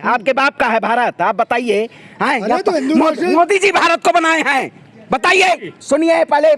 आपके बाप का है भारत, आप बताइए। तो मोदी जी भारत को बनाए हैं, बताइए। सुनिए पहले,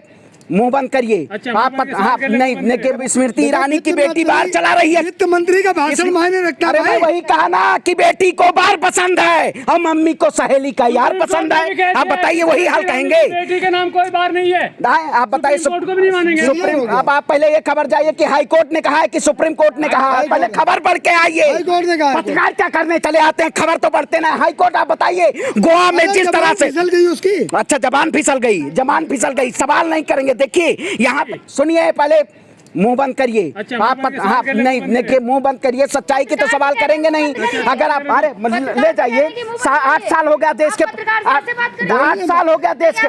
मुंह बंद करिए। अच्छा, आप नहीं, स्मृति ईरानी की बेटी बार चला रही है। वित्त मंत्री का भाषण मायने रखता है। अरे मैं वही कहा ना कि बेटी को बार पसंद है और मम्मी को सहेली का यार पसंद है। आप बताइए, वही हाल कहेंगे। बेटी के नाम कोई बार नहीं है। आप बताइए, सुप्रीम कोर्ट को भी नहीं मानेंगे। सुप्रीम, अब आप पहले ये खबर जाइए कि हाई कोर्ट ने कहा है कि सुप्रीम कोर्ट ने कहा है। पहले खबर पढ़ के आइए। हाई कोर्ट ने कहा, पत्रकार क्या करने चले आते हैं, खबर तो पढ़ते ना। हाई कोर्ट, आप बताइए गोवा में जिस तरह से फिसल गई उसकी। अच्छा, जबान फिसल गई, जबान फिसल गई, सवाल नहीं करेंगे। देखिए यहाँ सुनिए पहले, मुंह बंद करिए। अच्छा, आप नहीं देखिए, मुंह बंद करिए। सच्चाई की तो सवाल करेंगे नहीं। अगर आप अरे ले जाइए, 8 साल हो गया देश के, 8 साल हो गया देश के,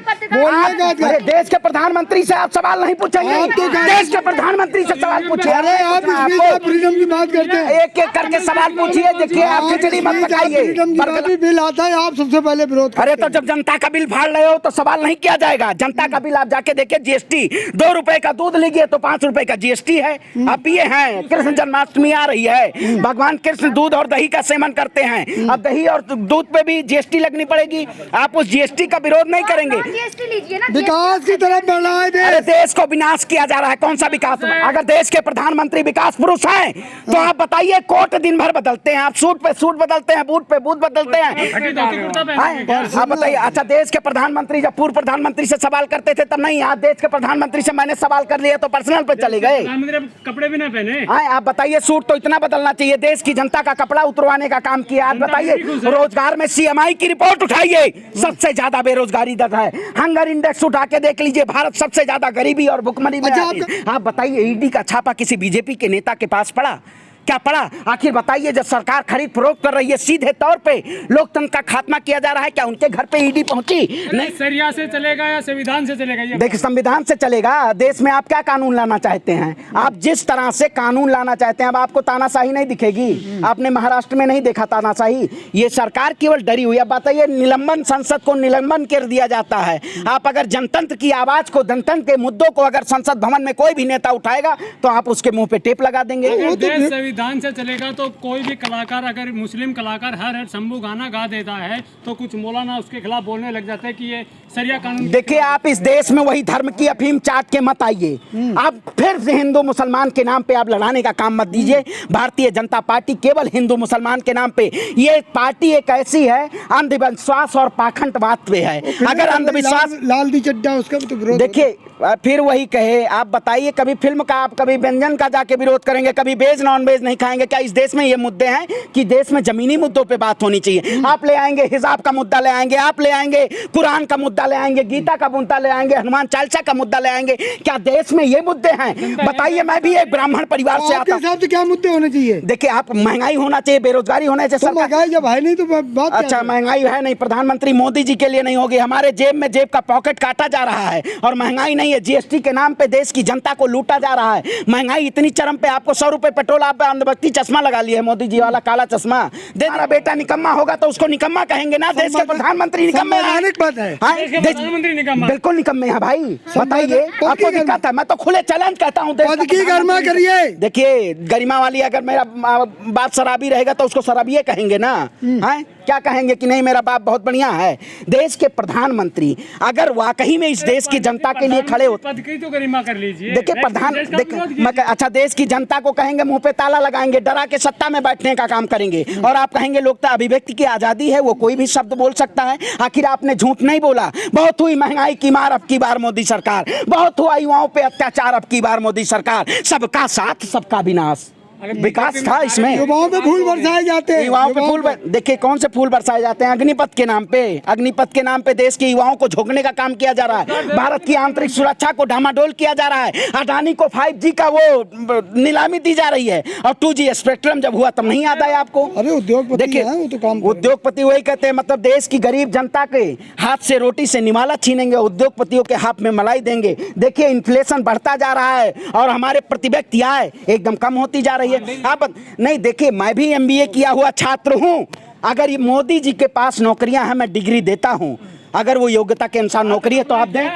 देश के प्रधानमंत्री से आप सवाल नहीं पूछेंगे। देश के प्रधानमंत्री से सवाल पूछिए। अरे आप फ्रीडम की बात करते हैं, एक एक करके सवाल पूछिए। देखिए आप खिचड़ी मत पकाइए। बिल आता है, आप सबसे पहले विरोध। अरे तो जब जनता का बिल फाड़ रहे हो तो सवाल नहीं किया जाएगा। जनता का बिल आप जाके देखिए, जीएसटी 2 रुपए का दूध लीजिए तो 5 रुपए का जीएसटी है। अब ये है, कृष्ण जन्माष्टमी आ रही है, भगवान कृष्ण दूध और दही का सेवन करते हैं। अब दही और दूध पे भी जीएसटी लगनी पड़ेगी। आप उस जीएसटी का विरोध नहीं करेंगे। विकास की तरफ बढ़ना है। अरे देश को विनाश किया जा रहा है। कौन सा विकास? अगर देश के प्रधानमंत्री विकास पुरुष हैं तो आप बताइए, कोर्ट दिन भर बदलते हैं, आप सूट पे सूट बदलते हैं, बूट पे बूट बदलते हैं। आप बताइए। अच्छा, देश के प्रधानमंत्री जब पूर्व प्रधानमंत्री से सवाल करते थे तब नहीं, आज देश के प्रधानमंत्री से मैंने सवाल कर लिया तो पर्सनल पे चले गए। कपड़े भी ना पहने। आप बताइए, सूट तो इतना बदलना चाहिए। देश की जनता का कपड़ा उतरवाने का काम किया। आज बताइए, रोजगार में सीएमआई की रिपोर्ट उठाइए, सबसे ज्यादा बेरोजगारी दर है। हंगर इंडेक्स उठा के देख लीजिए, भारत सबसे ज्यादा गरीबी और भुखमरी में। आप बताइए, ईडी का छापा किसी बीजेपी के नेता के पास पड़ा? क्या पड़ा? आखिर बताइए, जब सरकार खरीद फरोख्त कर रही है, सीधे तौर पे लोकतंत्र का खात्मा किया जा रहा है, क्या उनके घर पे ईडी पहुंची? नहीं, सरिया से चलेगा या संविधान से चलेगा? देखिए, संविधान से चलेगा। देश में आप क्या कानून लाना चाहते हैं? आप जिस तरह से कानून लाना चाहते हैं, अब आपको तानाशाही नहीं दिखेगी। आपने महाराष्ट्र में नहीं देखा तानाशाही। ये सरकार केवल डरी हुई है। बताइए, निलंबन, संसद को निलंबन कर दिया जाता है। आप अगर जनतंत्र की आवाज को, जनतंत्र के मुद्दों को अगर संसद भवन में कोई भी नेता उठाएगा तो आप उसके मुंह पे टेप लगा देंगे। संविधान से चलेगा तो कोई भी कलाकार, अगर मुस्लिम कलाकार हर शंभू गाना गा देता है तो कुछ मौलाना उसके खिलाफ बोलने लग जाते हैं कि ये सरिया कानून। देखिए, आप इस देश में वही धर्म की अफीम चाट के मत आइए। आप फिर से हिंदू मुसलमान के नाम पे आप लड़ाने का काम मत दीजिए। भारतीय जनता पार्टी केवल हिंदू मुसलमान के नाम पे, ये पार्टी एक ऐसी है अंधविश्वास और पाखंडवाद पे है। अगर अंधविश्वास, लाल दी चड्डा उसका तो विरोध। देखिए, फिर वही कहे, आप बताइए, कभी फिल्म का, आप कभी व्यंजन का जाके विरोध करेंगे, कभी वेज नॉन वेज नहीं खाएंगे। क्या इस देश में ये मुद्दे हैं कि देश में जमीनी मुद्दों पे बात होनी चाहिए? आप ले आएंगे हिजाब का मुद्दा, ले आएंगे, आप ले आएंगे कुरान का मुद्दा, ले आएंगे गीता का मुद्दा, ले आएंगे हनुमान चालीसा का मुद्दा, ले आएंगे। क्या देश में ये मुद्दे हैं? बताइए। मैं भी एक ब्राह्मण परिवार से आता हूं। क्या मुद्दे होने चाहिए? देखिए, आप महंगाई होना चाहिए, बेरोजगारी होना चाहिए। महंगाई जब है नहीं तो बात। अच्छा, महंगाई है नहीं, प्रधानमंत्री मोदी जी के लिए नहीं होगी। हमारे जेब का पॉकेट काटा जा रहा है और महंगाई नहीं है। जीएसटी के नाम पे देश की जनता को लूटा जा रहा है। महंगाई इतनी चरम पे, आपको 100 रुपए पेट्रोल, आप अंधभक्ति चश्मा लगा लिए है, मोदी जी वाला काला चश्मा। हमारा बेटा निकम्मा होगा तो उसको निकम्मा कहेंगे ना। देश के प्रधानमंत्री निकम्मे हैं। बिल्कुल निकम्मे हैं भाई। बताइए, आपको दिक्कत है? मैं तो खुले चैलेंज कहता हूँ, गरिमा करिए। देखिए, गरिमा वाली, अगर मेरा बाप शराबी रहेगा तो उसको शराबिये कहेंगे ना। है क्या कहेंगे कि नहीं मेरा बाप बहुत बढ़िया है? देश के प्रधानमंत्री अगर वाकई में इस देश की जनता के लिए खड़े होते, पद की तो गरिमा कर लीजिए। देखिए, अच्छा, देश की जनता को कहेंगे, मुंह पे ताला लगाएंगे, डरा के सत्ता में बैठने का काम करेंगे। और आप कहेंगे लोकता अभिव्यक्ति की आजादी है, वो कोई भी शब्द बोल सकता है। आखिर आपने झूठ नहीं बोला। बहुत हुई महंगाई की मार अब की बार मोदी सरकार, बहुत हुआ युवाओं पे अत्याचार अब की बार मोदी सरकार। सबका साथ सबका विनाश, विकास था इसमें। युवाओं पे फूल बरसाए जाते हैं। युवाओं पे फूल, देखिए कौन से फूल बरसाए जाते हैं? अग्निपथ के नाम पे। अग्निपथ के नाम पे देश के युवाओं को झोंकने का काम किया जा रहा है। भारत की आंतरिक सुरक्षा को डामाडोल किया जा रहा है। अडानी को 5G का वो नीलामी दी जा रही है और 2G स्पेक्ट्रम जब हुआ तब नहीं याद आया आपको? अरे उद्योगपति देखिए, वो तो काम उद्योगपति वही कहते हैं, मतलब देश की गरीब जनता के हाथ से रोटी से निवाला छीनेंगे, उद्योगपतियों के हाथ में मलाई देंगे। देखिए, इन्फ्लेशन बढ़ता जा रहा है और हमारे प्रति व्यक्ति आय एकदम कम होती जा रही है। आप नहीं, देखिए, मैं भी MBA किया हुआ छात्र हूं। अगर ये मोदी जी के पास नौकरियां हैं, मैं डिग्री देता हूं। अगर वो योग्यता के अनुसार नौकरी है तो आप दें।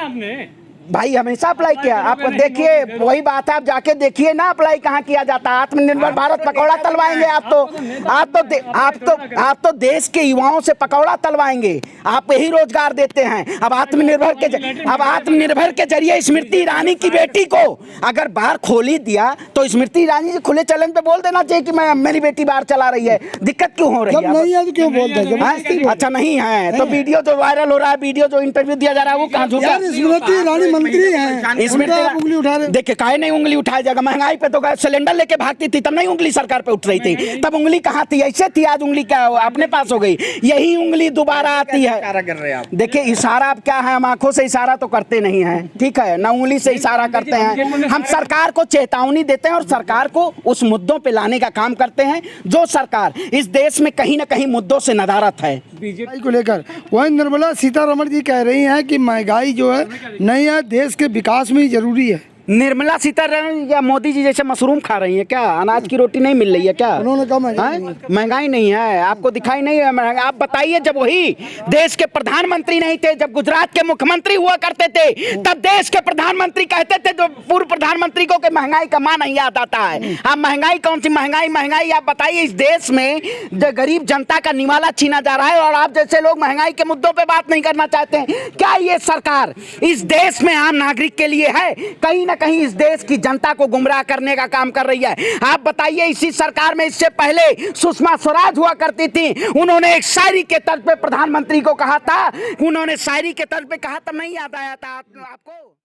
भाई हमेशा अप्लाई किया। आप देखिए वही बात है, आप जाके देखिए ना अप्लाई कहाँ किया जाता है। आत्मनिर्भर भारत पकौड़ा तलवाएंगे आप तो देश के युवाओं से पकौड़ा तलवाएंगे। आप यही रोजगार देते हैं। अब आत्मनिर्भर के जरिए स्मृति ईरानी की बेटी को अगर बाहर खोल ही दिया तो स्मृति ईरानी जी खुले चैलेंज पे बोल देना चाहिए कि मेरी बेटी बाहर चला रही है। दिक्कत क्यों हो रही जब नहीं है तो क्यों बोलते हैं? है? अच्छा नहीं है तो वीडियो जो वायरल हो रहा है, वीडियो जो इंटरव्यू दिया जा रहा है वो कहाँ झूठा? स्मृति ईरानी मंत्री हैं, इसमें उंगली उठा रहे। देखिए काहे नहीं उंगली उठाया जाएगा? महंगाई पे तो गैस सिलेंडर लेके भागती थी तब नहीं उंगली सरकार पे उठ रही थी, तब उंगली कहाँ थी? ऐसे थी, आज उंगली क्या अपने पास हो गई। यही उंगली दोबारा आती है। कर रहे हैं आप। देखिए इशारा अब क्या है, हम आंखों से इशारा तो करते नहीं है, ठीक है ना, उंगली से इशारा करते हैं। हम सरकार को चेतावनी देते हैं और सरकार को उस मुद्दों पे लाने का काम करते हैं जो सरकार इस देश में कहीं ना कहीं मुद्दों से नदारत है। बीजेपी को लेकर वही निर्मला सीतारमण जी कह रही हैं कि महंगाई जो है नहीं है, देश के विकास में ही जरूरी है। निर्मला सीतारमण या मोदी जी जैसे मशरूम खा रही है क्या? अनाज की रोटी नहीं मिल रही है क्या? उन्होंने कहा महंगाई नहीं है, आपको दिखाई नहीं है महंगाई? आप बताइए, जब वही देश के प्रधानमंत्री नहीं थे, जब गुजरात के मुख्यमंत्री हुआ करते थे, तब देश के प्रधानमंत्री कहते थे जो पूर्व प्रधानमंत्री को कि महंगाई का मान नहीं याद आता है। आप महंगाई कौन सी महंगाई आप बताइए। इस देश में जो गरीब जनता का निवाला छीना जा रहा है और आप जैसे लोग महंगाई के मुद्दों पर बात नहीं करना चाहते हैं। क्या ये सरकार इस देश में आम नागरिक के लिए है? कहीं कहीं इस देश की जनता को गुमराह करने का काम कर रही है। आप बताइए, इसी सरकार में इससे पहले सुषमा स्वराज हुआ करती थी, उन्होंने एक शायरी के तर्ज पे प्रधानमंत्री को कहा था, उन्होंने शायरी के तर्ज पे कहा था, नहीं याद आया था आपको?